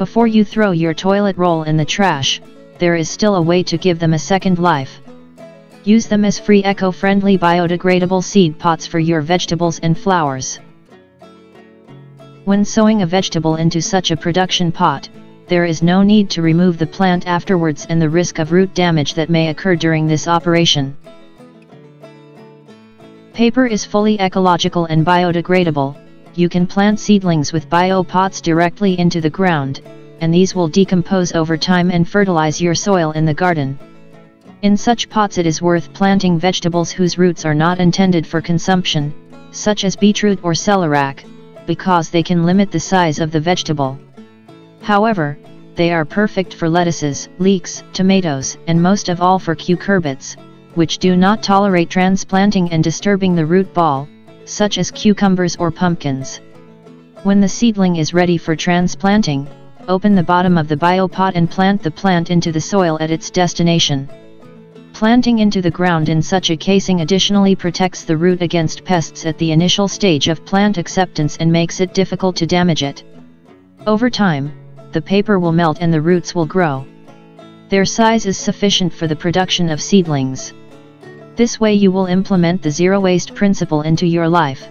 Before you throw your toilet roll in the trash, there is still a way to give them a second life. Use them as free eco-friendly biodegradable seed pots for your vegetables and flowers. When sowing a vegetable into such a production pot, there is no need to remove the plant afterwards and the risk of root damage that may occur during this operation. Paper is fully ecological and biodegradable. You can plant seedlings with biopots directly into the ground, and these will decompose over time and fertilize your soil in the garden. In such pots it is worth planting vegetables whose roots are not intended for consumption, such as beetroot or celeriac, because they can limit the size of the vegetable. However, they are perfect for lettuces, leeks, tomatoes, and most of all for cucurbits, which do not tolerate transplanting and disturbing the root ball, such as cucumbers or pumpkins. When the seedling is ready for transplanting, open the bottom of the biopot and plant the plant into the soil at its destination. Planting into the ground in such a casing additionally protects the root against pests at the initial stage of plant acceptance and makes it difficult to damage it. Over time, the paper will melt and the roots will grow. Their size is sufficient for the production of seedlings. This way you will implement the zero waste principle into your life.